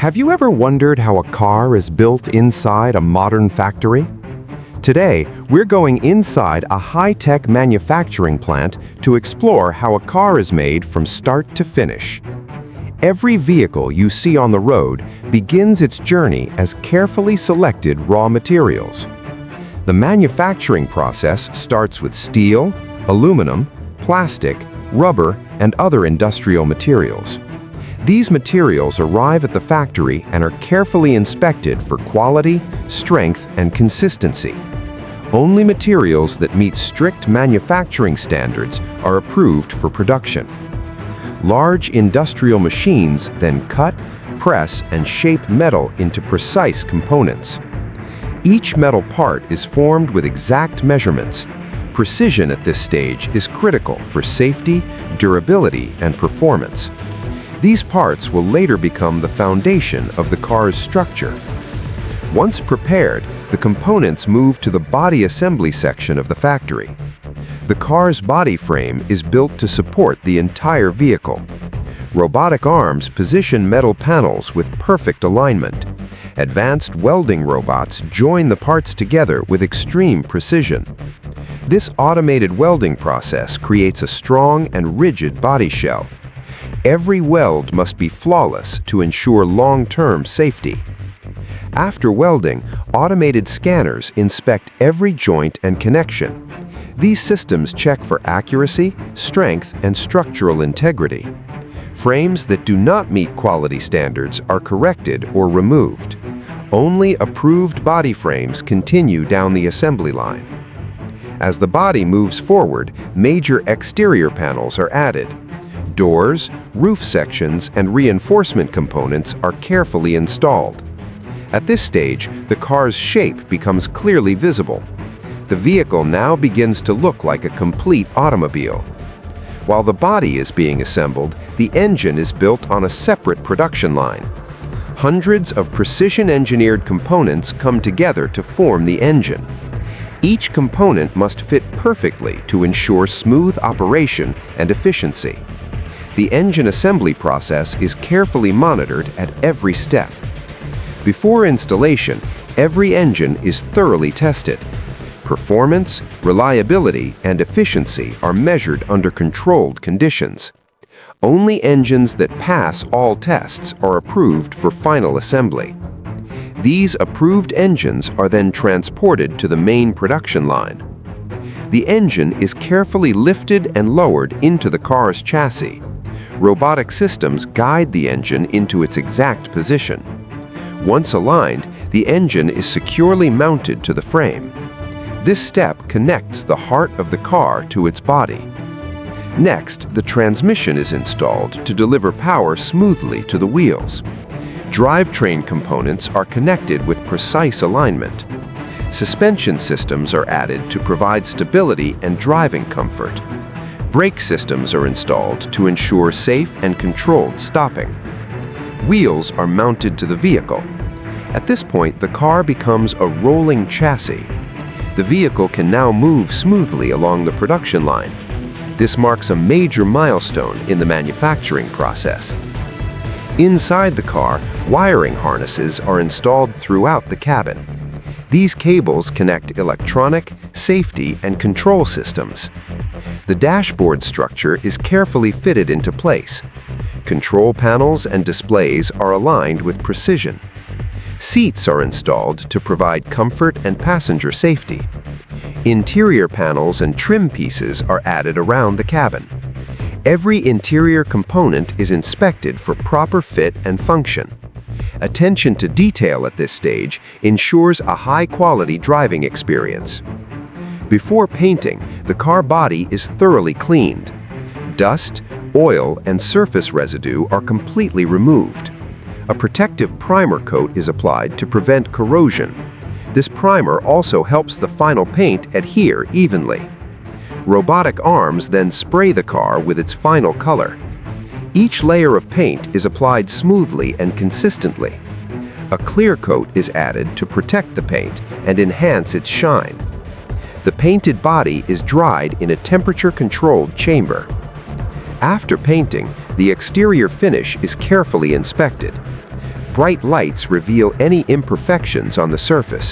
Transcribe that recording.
Have you ever wondered how a car is built inside a modern factory? Today, we're going inside a high-tech manufacturing plant to explore how a car is made from start to finish. Every vehicle you see on the road begins its journey as carefully selected raw materials. The manufacturing process starts with steel, aluminum, plastic, rubber, and other industrial materials. These materials arrive at the factory and are carefully inspected for quality, strength, and consistency. Only materials that meet strict manufacturing standards are approved for production. Large industrial machines then cut, press, and shape metal into precise components. Each metal part is formed with exact measurements. Precision at this stage is critical for safety, durability, and performance. These parts will later become the foundation of the car's structure. Once prepared, the components move to the body assembly section of the factory. The car's body frame is built to support the entire vehicle. Robotic arms position metal panels with perfect alignment. Advanced welding robots join the parts together with extreme precision. This automated welding process creates a strong and rigid body shell. Every weld must be flawless to ensure long-term safety. After welding, automated scanners inspect every joint and connection. These systems check for accuracy, strength, and structural integrity. Frames that do not meet quality standards are corrected or removed. Only approved body frames continue down the assembly line. As the body moves forward, major exterior panels are added. Doors, roof sections, and reinforcement components are carefully installed. At this stage, the car's shape becomes clearly visible. The vehicle now begins to look like a complete automobile. While the body is being assembled, the engine is built on a separate production line. Hundreds of precision-engineered components come together to form the engine. Each component must fit perfectly to ensure smooth operation and efficiency. The engine assembly process is carefully monitored at every step. Before installation, every engine is thoroughly tested. Performance, reliability, and efficiency are measured under controlled conditions. Only engines that pass all tests are approved for final assembly. These approved engines are then transported to the main production line. The engine is carefully lifted and lowered into the car's chassis. Robotic systems guide the engine into its exact position. Once aligned, the engine is securely mounted to the frame. This step connects the heart of the car to its body. Next, the transmission is installed to deliver power smoothly to the wheels. Drivetrain components are connected with precise alignment. Suspension systems are added to provide stability and driving comfort. Brake systems are installed to ensure safe and controlled stopping. Wheels are mounted to the vehicle. At this point, the car becomes a rolling chassis. The vehicle can now move smoothly along the production line. This marks a major milestone in the manufacturing process. Inside the car, wiring harnesses are installed throughout the cabin. These cables connect electronic, safety, and control systems. The dashboard structure is carefully fitted into place. Control panels and displays are aligned with precision. Seats are installed to provide comfort and passenger safety. Interior panels and trim pieces are added around the cabin. Every interior component is inspected for proper fit and function. Attention to detail at this stage ensures a high-quality driving experience. Before painting, the car body is thoroughly cleaned. Dust, oil, and surface residue are completely removed. A protective primer coat is applied to prevent corrosion. This primer also helps the final paint adhere evenly. Robotic arms then spray the car with its final color. Each layer of paint is applied smoothly and consistently. A clear coat is added to protect the paint and enhance its shine. The painted body is dried in a temperature-controlled chamber. After painting, the exterior finish is carefully inspected. bright lights reveal any imperfections on the surface.